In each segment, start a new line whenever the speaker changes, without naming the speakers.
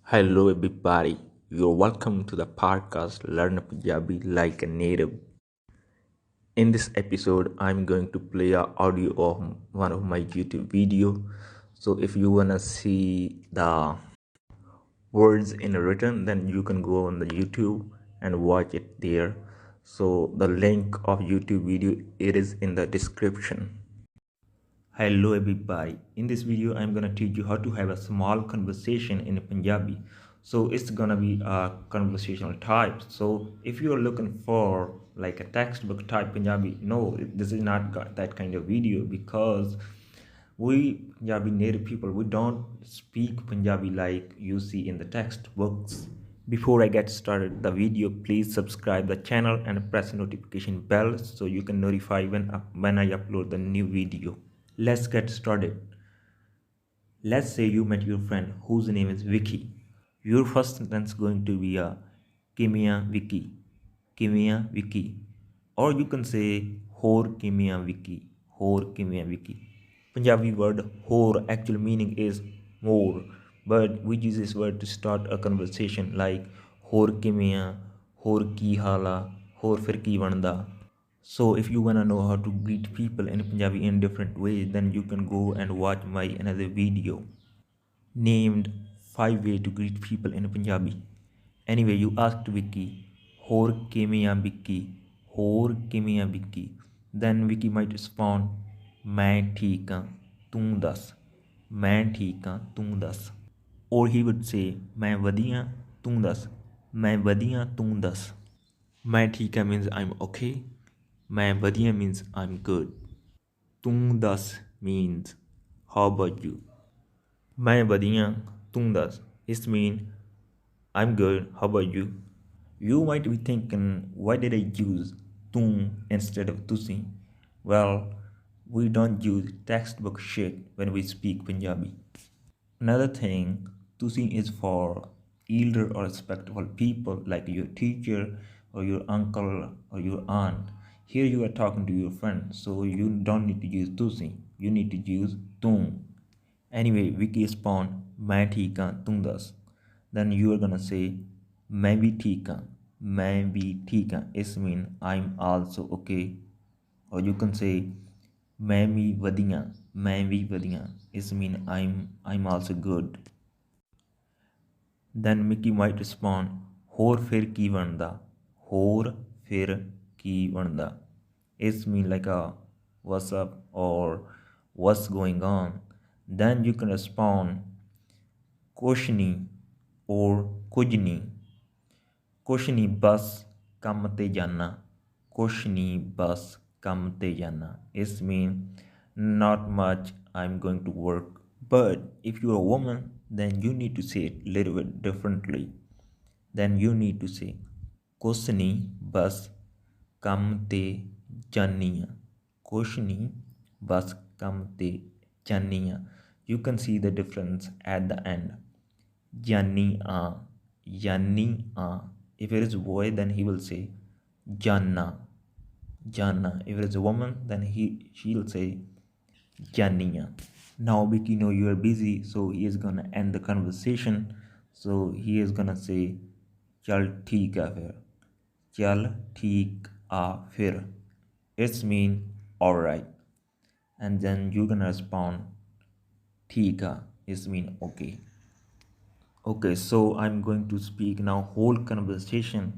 Hello, everybody. You're welcome to the podcast Learn Punjabi Like a Native. In this episode, I'm going to play a audio of one of my YouTube video. So if you wanna see the words in written, then you can go on the YouTube and watch it there. So the link of YouTube video it is in the description. Hello everybody. In this video I'm gonna teach you how to have a small conversation in Punjabi. So it's gonna be a conversational type. So if you're looking for like a textbook type Punjabi, no, this is not that kind of video because we Punjabi native people we don't speak Punjabi like you see in the textbooks. Before I get started the video, please subscribe the channel and press the notification bell so you can notify when I upload the new video. Let's get started. Let's say you met your friend whose name is Vicky. Your first sentence going to be a Kimia Vicky. Kimia Vicky. Or you can say Hor Kimia Vicky. Hor Kimia Vicky. Punjabi word hor actual meaning is more, but we use this word to start a conversation like Hor Kimia, Hor Ki Hala, Hor Fir Ki Banda. So if you wanna know how to greet people in Punjabi in different ways, then you can go and watch my another video named 5 ways to greet people in Punjabi. Anyway, you asked Vicky, Hor kiਵੇਂ ਆ Vicky? Hor ਕਿਵੇਂ ਆ Vicky? Then Vicky might respond, ਮੈਂ ਠੀਕ ਹਾਂ, ਤੂੰ ਦੱਸ. ਮੈਂ ਠੀਕ ਹਾਂ, ਤੂੰ ਦੱਸ. Or he would say, ਮੈਂ ਵਧੀਆ, ਤੂੰ ਦੱਸ. ਮੈਂ ਵਧੀਆ, ਤੂੰ ਦੱਸ. ਮੈਂ ਠੀਕ ਹਾਂ means I'm okay. मैं वधिया means I'm good. तू दस means how about you. मैं वधिया तू दस it means I'm good, how about you. You might be thinking, why did I use तू instead of तुसी. Well, we don't use textbook shit when we speak Punjabi. Another thing, तुसी is for elder or respectable people like your teacher or your uncle or your aunt. Here you are talking to your friend, so you don't need to use तुसी. You need to use तू. Anyway, Vicky respond, मैं ठीक हाँ, तू दस. Then you are gonna say, मैं भी ठीक हाँ, मैं भी ठीक हाँ. It means I'm also okay. Or you can say, मैं भी वधिया, मैं भी वधिया. It means I'm also good. Then Mickey might respond, ਹੋਰ ਫਿਰ ਕੀ ਬਣਦਾ. ਹੋਰ ਫਿਰ ਕੀ ਬਣਦਾ. It means like a what's up or what's going on. Then you can respond ਕੁਛ ਨਹੀਂ or ਕੁਝ ਨਹੀਂ. ਕੁਛ ਨਹੀਂ ਬਸ ਕੰਮ ਤੇ ਜਾਣਾ. ਕੁਛ ਨਹੀਂ ਬਸ ਕੰਮ ਤੇ ਜਾਣਾ. It means not much, I'm going to work. But if you're a woman, then you need to say it a little bit differently. Then you need to say ਕੁਛ ਨਹੀਂ ਬਸ ਕੰਮ ਤੇ ਜਾਨੀ ਆ. ਕੁਛ ਨਹੀਂ ਬਸ ਕੰਮ ਤੇ ਜਾਨੀ ਆ. You can see the difference at the end. ਜਾਨੀ ਆ, ਜਾਨੀ ਆ. If it is a boy, then he will say ਜਾਨਾ, ਜਾਨਾ. If it is a woman, then she'll say Janian. Now Vicky know you are busy, so he is gonna end the conversation. So he is gonna say ਚੱਲ ਠੀਕ ਆ ਫਿਰ. ਚੱਲ ਠੀਕ ਆ ਫਿਰ. It's mean alright. And then you're gonna respond ठीक आ. It's mean okay. Okay, so I'm going to speak now whole conversation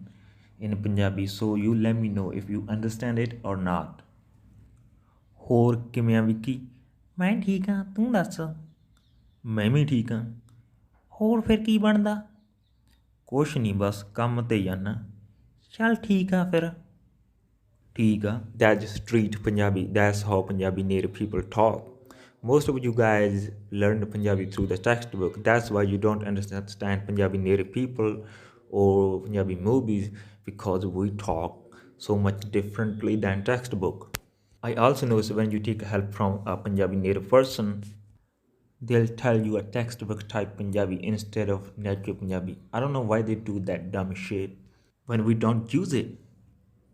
in Punjabi, so you let me know if you understand it or not. ਹੋਰ ਕਿਵੇਂ ਆ ਵਿੱਕੀ? ਮੈਂ ਠੀਕ ਹਾਂ, ਤੂੰ ਦੱਸ. ਮੈਂ ਵੀ ਠੀਕ ਹਾਂ. ਹੋਰ ਫਿਰ ਕੀ ਬਣਦਾ? ਕੁਛ ਨਹੀਂ ਬਸ ਕੰਮ ਤੇ ਜਾਣਾ. ਚੱਲ ਠੀਕ ਆ ਫਿਰ. ਠੀਕ ਆ. That's street Punjabi. That's how Punjabi native people talk. Most of you guys learned Punjabi through the textbook. That's why you don't understand Punjabi native people or Punjabi movies, because we talk so much differently than textbook. I also notice when you take help from a Punjabi native person, they'll tell you a textbook type Punjabi instead of natural Punjabi. I don't know why they do that dumb shit when we don't use it.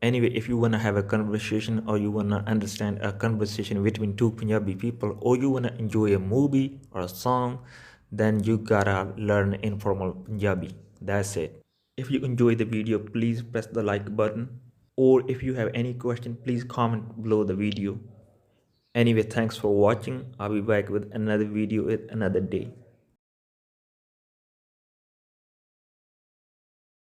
Anyway, if you want to have a conversation or you want to understand a conversation between two Punjabi people or you want to enjoy a movie or a song, then you gotta learn informal Punjabi. That's it. If you enjoy the video, please press the like button, or if you have any question, please comment below the video. Anyway, thanks for watching. I'll be back with another video with another day.